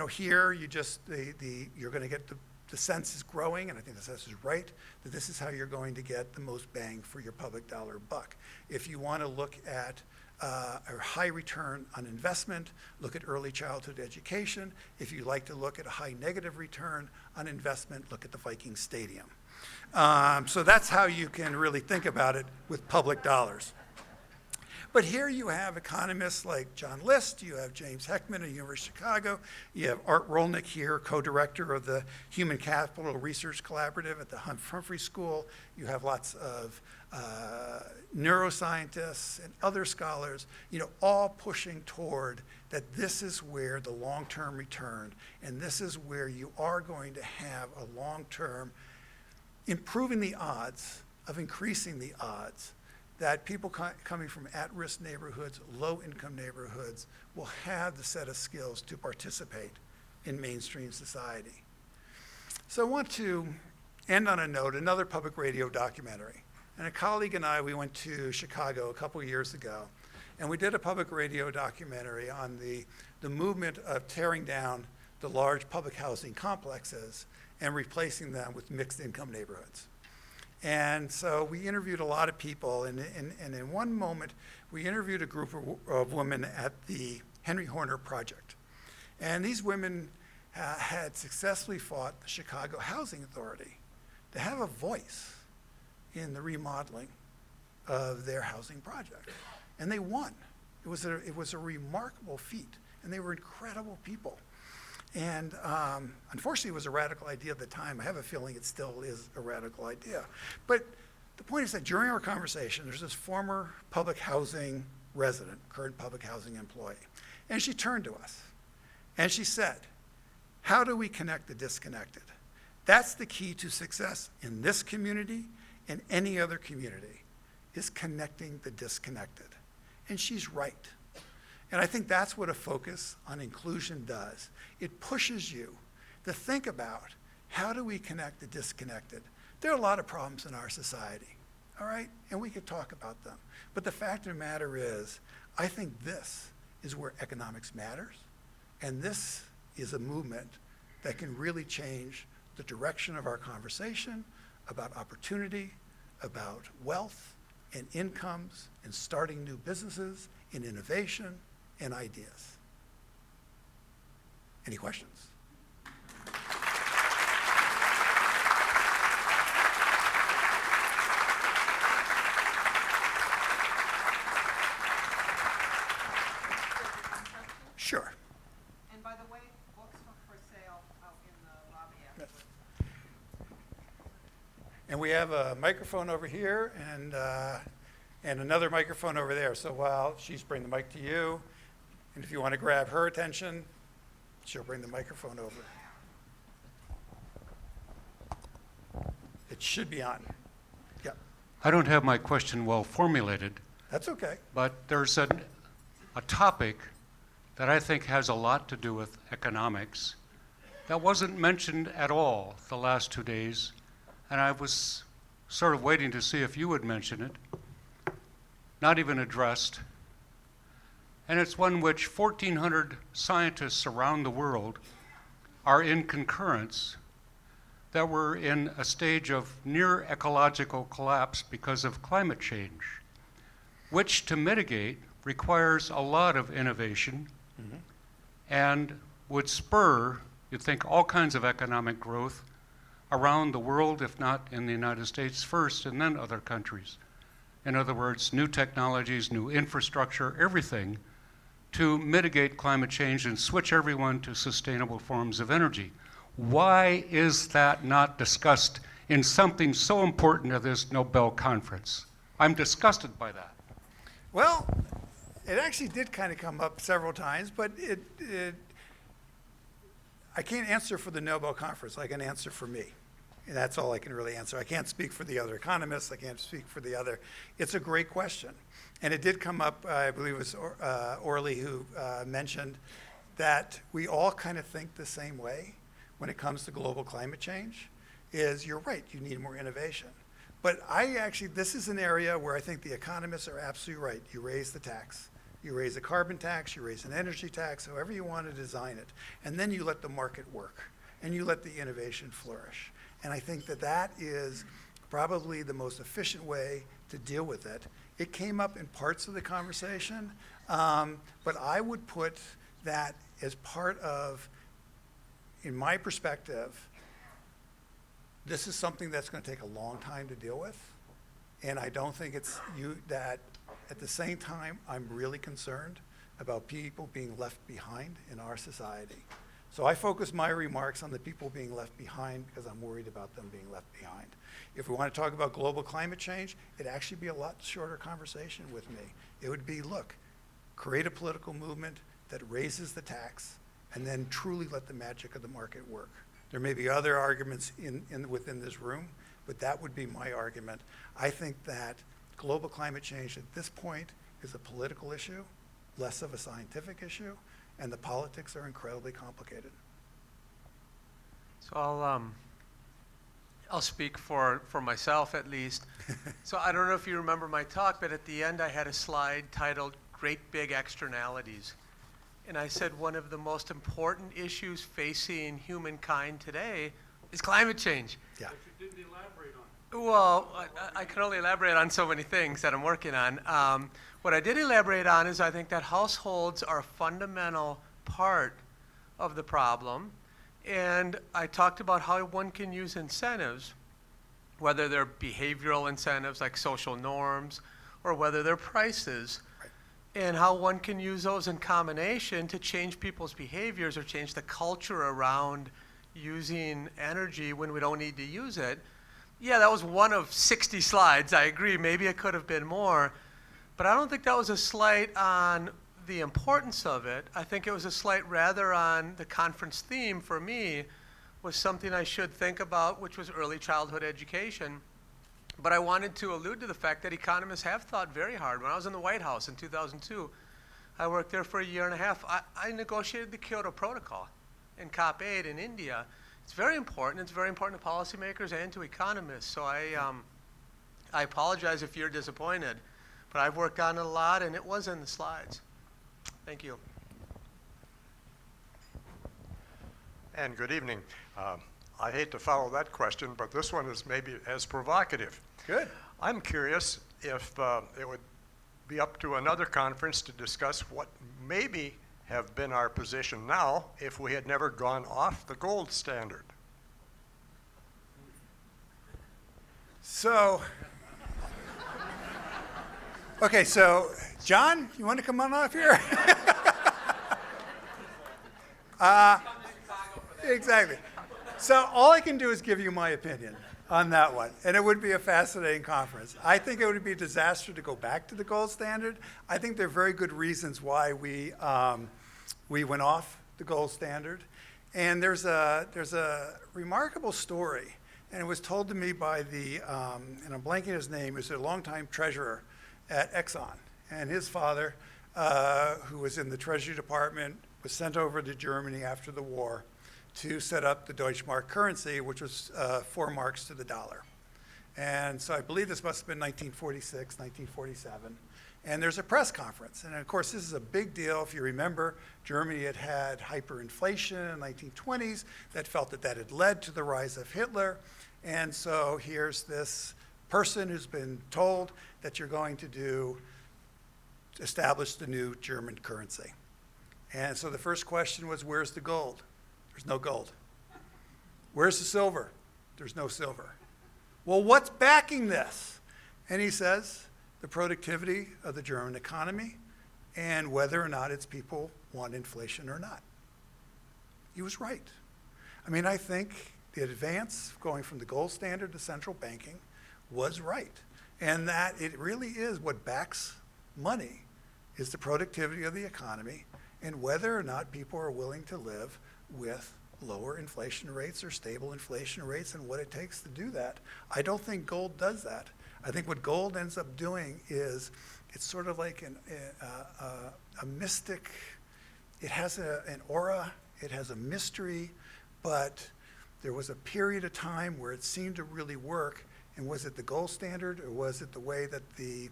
Speaker 2: here you're going to get the sense is growing, and I think the sense is right, that this is how you're going to get the most bang for your public dollar buck. If you want to look at a high return on investment, look at early childhood education. If you like to look at a high negative return on investment, look at the Viking Stadium. So that's how you can really think about it with public dollars. But here you have economists like John List, you have James Heckman at the University of Chicago, you have Art Rolnick here, co-director of the Human Capital Research Collaborative at the Humphrey School. You have lots of neuroscientists and other scholars, all pushing toward that this is where the long-term return, and this is where you are going to have a long-term improving the odds of increasing the odds that people coming from at-risk neighborhoods, low-income neighborhoods, will have the set of skills to participate in mainstream society. So I want to end on a note, another public radio documentary. And a colleague and I, we went to Chicago a couple years ago, And we did a public radio documentary on the movement of tearing down the large public housing complexes and replacing them with mixed income neighborhoods. And so we interviewed a lot of people, and in one moment, we interviewed a group of women at the Henry Horner Project. And these women had successfully fought the Chicago Housing Authority to have a voice in the remodeling of their housing project. And they won. It was a remarkable feat, and they were incredible people. And unfortunately, it was a radical idea at the time. I have a feeling it still is a radical idea. But the point is that during our conversation, there's this former public housing resident, current public housing employee, and she turned to us, and she said, how do we connect the disconnected? That's the key to success in this community and any other community, is connecting the disconnected. And she's right. And I think that's what a focus on inclusion does. It pushes you to think about, how do we connect the disconnected? There are a lot of problems in our society, all right? And we could talk about them. But the fact of the matter is, I think this is where economics matters. And this is a movement that can really change the direction of our conversation about opportunity, about wealth and incomes, and starting new businesses, and innovation, and ideas. Any questions? Sure.
Speaker 3: And by the way, books are for sale out in the lobby afterwards.
Speaker 2: And we have a microphone over here and another microphone over there. So while she's bringing the mic to you, and if you want to grab her attention, she'll bring the microphone over. It should be on. Yeah,
Speaker 4: I don't have my question well formulated,
Speaker 2: that's okay.
Speaker 4: but there's a topic that I think has a lot to do with economics that wasn't mentioned at all the last 2 days, and I was sort of waiting to see if you would mention it. Not even addressed. And it's one which 1,400 scientists around the world are in concurrence that we're in a stage of near ecological collapse because of climate change, which to mitigate requires a lot of innovation and would spur, you'd think, all kinds of economic growth around the world, if not in the United States first and then other countries. In other words, new technologies, new infrastructure, everything to mitigate climate change and switch everyone to sustainable forms of energy. Why is that not discussed in something so important as this Nobel conference? I'm disgusted by that.
Speaker 2: Well, it actually did kind of come up several times, but I can't answer for the Nobel conference. I can answer for me. And that's all I can really answer. I can't speak for the other economists. I can't speak for the other. It's a great question. And it did come up, I believe it was Orly who mentioned that we all kind of think the same way when it comes to global climate change, is you're right, you need more innovation. But this is an area where I think the economists are absolutely right. You raise the tax. You raise a carbon tax, you raise an energy tax, however you want to design it. And then you let the market work, and you let the innovation flourish. And I think that is probably the most efficient way to deal with it. It came up in parts of the conversation, but I would put that as part of, in my perspective, this is something that's going to take a long time to deal with. And I don't think it's that at the same time, I'm really concerned about people being left behind in our society. So I focus my remarks on the people being left behind because I'm worried about them being left behind. If we want to talk about global climate change, it'd actually be a lot shorter conversation with me. It would be, look, create a political movement that raises the tax and then truly let the magic of the market work. There may be other arguments within this room, but that would be my argument. I think that global climate change at this point is a political issue, less of a scientific issue, and the politics are incredibly complicated.
Speaker 5: So I'll speak for myself at least. So I don't know if you remember my talk, but at the end I had a slide titled great big externalities. And I said one of the most important issues facing humankind today is climate change.
Speaker 2: Yeah.
Speaker 4: But you didn't elaborate on it.
Speaker 5: Well, I can only elaborate on so many things that I'm working on. What I did elaborate on is I think that households are a fundamental part of the problem. And I talked about how one can use incentives, whether they're behavioral incentives like social norms or whether they're prices, and how one can use those in combination to change people's behaviors or change the culture around using energy when we don't need to use it. Yeah, that was one of 60 slides. I agree. Maybe it could have been more. But I don't think that was a slight on the importance of it. I think it was a slight rather on the conference theme for me was something I should think about, which was early childhood education. But I wanted to allude to the fact that economists have thought very hard. When I was in the White House in 2002, I worked there for a year and a half. I negotiated the Kyoto Protocol in COP8 in India. It's very important. It's very important to policymakers and to economists. So I apologize if you're disappointed, but I've worked on it a lot, and it was in the slides. Thank you.
Speaker 6: And good evening. I hate to follow that question, but this one is maybe as provocative.
Speaker 2: Good.
Speaker 6: I'm curious if it would be up to another conference to discuss what maybe have been our position now if we had never gone off the gold standard.
Speaker 2: So, okay, so John, you want to come on off here? Exactly. So all I can do is give you my opinion on that one, and it would be a fascinating conference. I think it would be a disaster to go back to the gold standard. I think there are very good reasons why we went off the gold standard, and there's a remarkable story, and it was told to me by the and I'm blanking his name. He was a longtime treasurer at Exxon, and his father, who was in the Treasury Department, was sent over to Germany after the war to set up the Deutschmark currency, which was 4 marks to the dollar. And so I believe this must have been 1946, 1947. And there's a press conference. And of course, this is a big deal. If you remember, Germany had had hyperinflation in the 1920s that felt that that had led to the rise of Hitler. And so here's this person who's been told that you're going to establish the new German currency. And so the first question was, where's the gold? There's no gold. Where's the silver? There's no silver. Well, what's backing this? And he says, the productivity of the German economy and whether or not its people want inflation or not. He was right. I mean, I think the advance going from the gold standard to central banking was right. And that it really is what backs money is the productivity of the economy and whether or not people are willing to live with lower inflation rates or stable inflation rates and what it takes to do that. I don't think gold does that. I think what gold ends up doing is it's sort of like a mystic. It has an aura, it has a mystery, but there was a period of time where it seemed to really work. And was it the gold standard or was it the way that the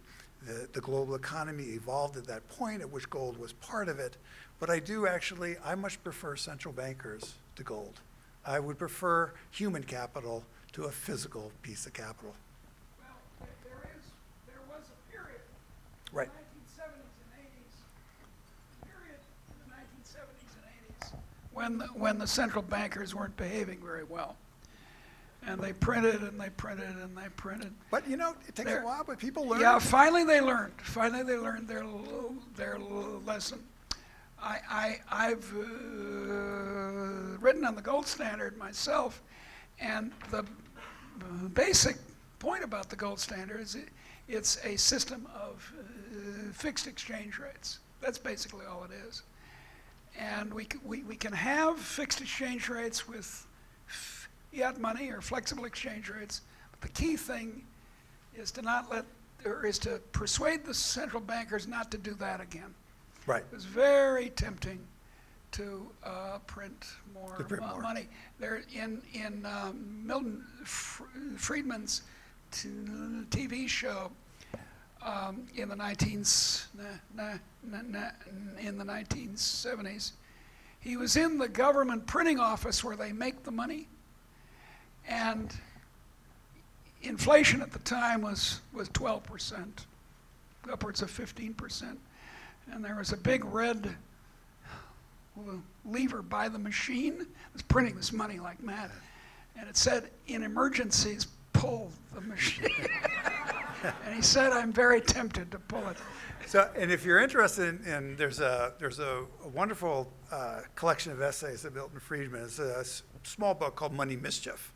Speaker 2: global economy evolved at that point at which gold was part of it? But I much prefer central bankers to gold. I would prefer human capital to a physical piece of capital.
Speaker 7: Well, there was a period
Speaker 2: Right.
Speaker 7: in the 1970s and 80s, period in the 1970s and 80s, when the central bankers weren't behaving very well. And they printed and they printed and they printed.
Speaker 2: But it takes a while, but people learn.
Speaker 7: Yeah, finally they learned. Finally they learned their lesson. I've written on the gold standard myself, and the basic point about the gold standard is it's a system of fixed exchange rates. That's basically all it is. And we can have fixed exchange rates with fiat money or flexible exchange rates, but the key thing is to persuade the central bankers not to do that again.
Speaker 2: Right.
Speaker 7: It was very tempting to print more money. There in Milton Friedman's TV show, in the 1970s. He was in the government printing office where they make the money, and inflation at the time was 12%, upwards of 15%. And there was a big red lever by the machine. It was printing this money like mad. And it said, in emergencies, pull the machine. And he said, I'm very tempted to pull it.
Speaker 2: So, and if you're interested in there's a wonderful collection of essays of Milton Friedman. It's a small book called Money Mischief.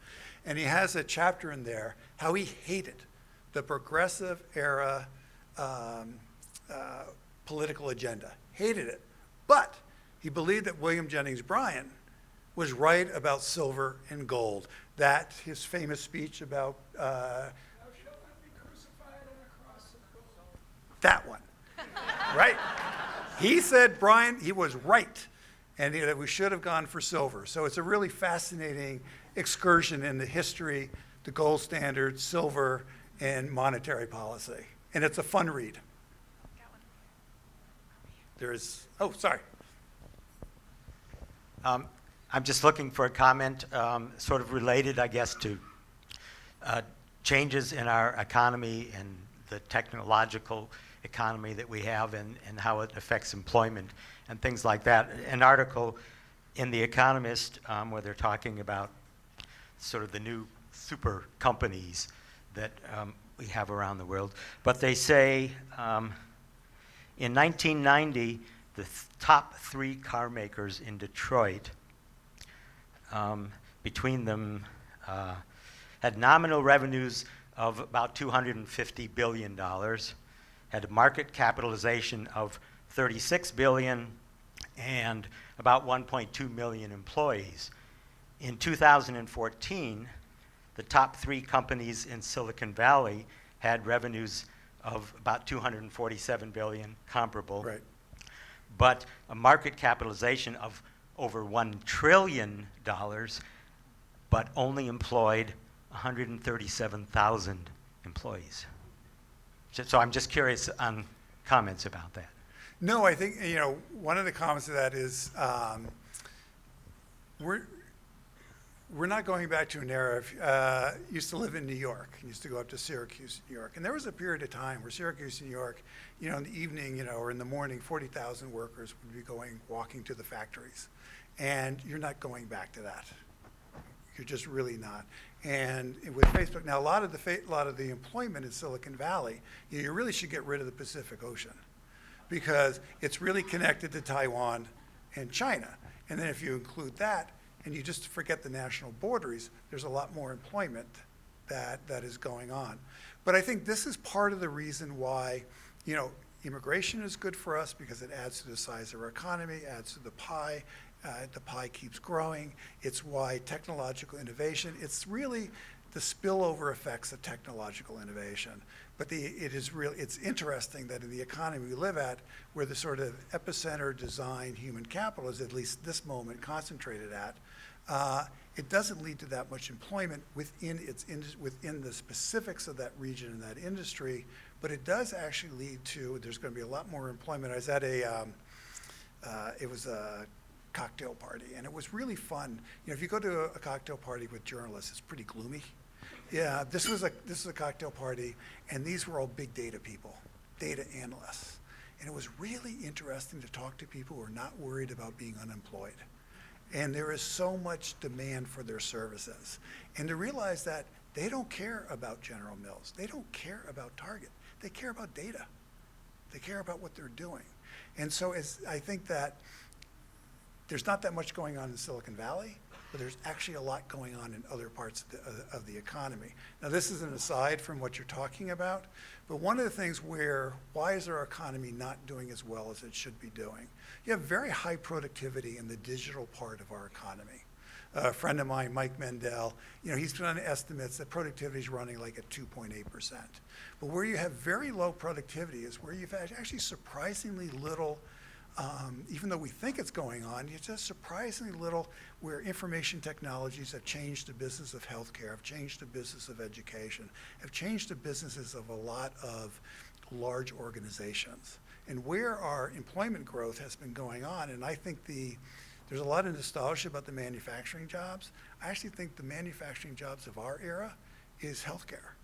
Speaker 2: And he has a chapter in there how he hated the progressive era political agenda. Hated it. But he believed that William Jennings Bryan was right about silver and gold. That his famous speech about
Speaker 7: Thou shalt not be crucified on a cross of gold.
Speaker 2: that one, right? He said Bryan, he was right, and that we should have gone for silver. So it's a really fascinating excursion in the history, the gold standard, silver, and monetary policy. And it's a fun read. Oh, sorry.
Speaker 8: I'm just looking for a comment, sort of related, I guess, to changes in our economy and the technological economy that we have and how it affects employment and things like that. An article in The Economist where they're talking about sort of the new super companies that we have around the world. But they say in 1990, the top 3 car makers in Detroit, between them, had nominal revenues of about $250 billion, had a market capitalization of $36 billion, and about 1.2 million employees. In 2014, the top 3 companies in Silicon Valley had revenues of about $247 billion, comparable.
Speaker 2: Right.
Speaker 8: But a market capitalization of over $1 trillion, but only employed 137,000 employees. So I'm just curious on comments about that.
Speaker 2: No, I think, one of the comments to that is we're not going back to an era of, used to live in New York, used to go up to Syracuse, New York. And there was a period of time where Syracuse, New York, in the evening, or in the morning, 40,000 workers would be walking to the factories. And you're not going back to that. You're just really not. And with Facebook, now a lot of the employment in Silicon Valley, you really should get rid of the Pacific Ocean because it's really connected to Taiwan and China. And then if you include that, and you just forget the national borders, there's a lot more employment that is going on. But I think this is part of the reason why, immigration is good for us because it adds to the size of our economy, adds to the pie. The pie keeps growing. It's why technological innovation, it's really the spillover effects of technological innovation. But it's interesting that in the economy we live at, where the sort of epicenter design human capital is at least this moment concentrated at, it doesn't lead to that much employment within the specifics of that region and that industry, but it does actually lead to, there's going to be a lot more employment. I was at it was a cocktail party, and it was really fun. If you go to a cocktail party with journalists, it's pretty gloomy. Yeah, this was a cocktail party, and these were all big data people, data analysts. And it was really interesting to talk to people who are not worried about being unemployed. And there is so much demand for their services. And to realize that they don't care about General Mills. They don't care about Target. They care about data. They care about what they're doing. And so I think that there's not that much going on in Silicon Valley, but there's actually a lot going on in other parts of the economy. Now, this is an aside from what you're talking about, but one of the things why is our economy not doing as well as it should be doing? You have very high productivity in the digital part of our economy. A friend of mine, Mike Mendel, he's done estimates that productivity is running like at 2.8%. But where you have very low productivity is where you've had actually surprisingly little, even though we think it's going on, it's just surprisingly little where information technologies have changed the business of healthcare, have changed the business of education, have changed the businesses of a lot of large organizations. And where our employment growth has been going on, and I think there's a lot of nostalgia about the manufacturing jobs. I actually think the manufacturing jobs of our era is healthcare.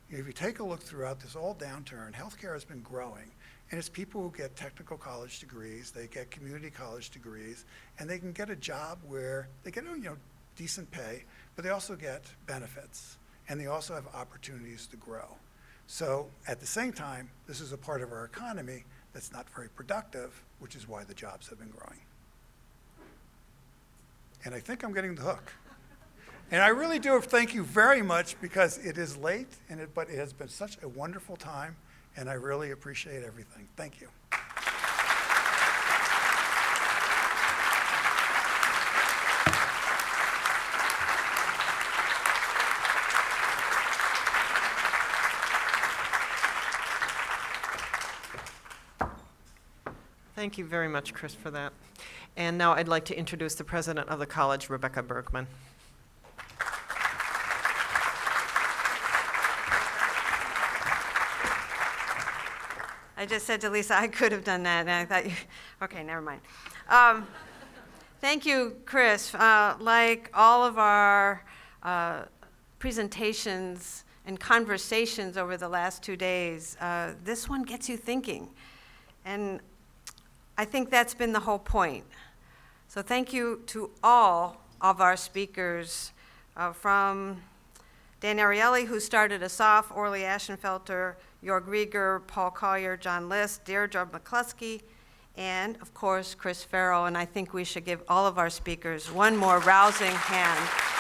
Speaker 2: You know, if you take a look throughout this whole downturn, healthcare has been growing. And it's people who get technical college degrees, they get community college degrees, and they can get a job where they get, you know, decent pay, but they also get benefits, and they also have opportunities to grow. So at the same time, this is a part of our economy that's not very productive, which is why the jobs have been growing. And I think I'm getting the hook. And I really do thank you very much, because it is late, but it has been such a wonderful time, and I really appreciate everything. Thank you.
Speaker 3: Thank you very much, Chris, for that. And now I'd like to introduce the president of the college, Rebecca Bergman.
Speaker 9: I just said to Lisa, I could have done that, and I thought, okay, never mind. Thank you, Chris. Like all of our presentations and conversations over the last 2 days, this one gets you thinking. And I think that's been the whole point. So thank you to all of our speakers, from Dan Ariely, who started us off, Orly Ashenfelter, Jörg Rieger, Paul Collier, John List, Deirdre McCluskey, and of course, Chris Farrell. And I think we should give all of our speakers one more rousing hand.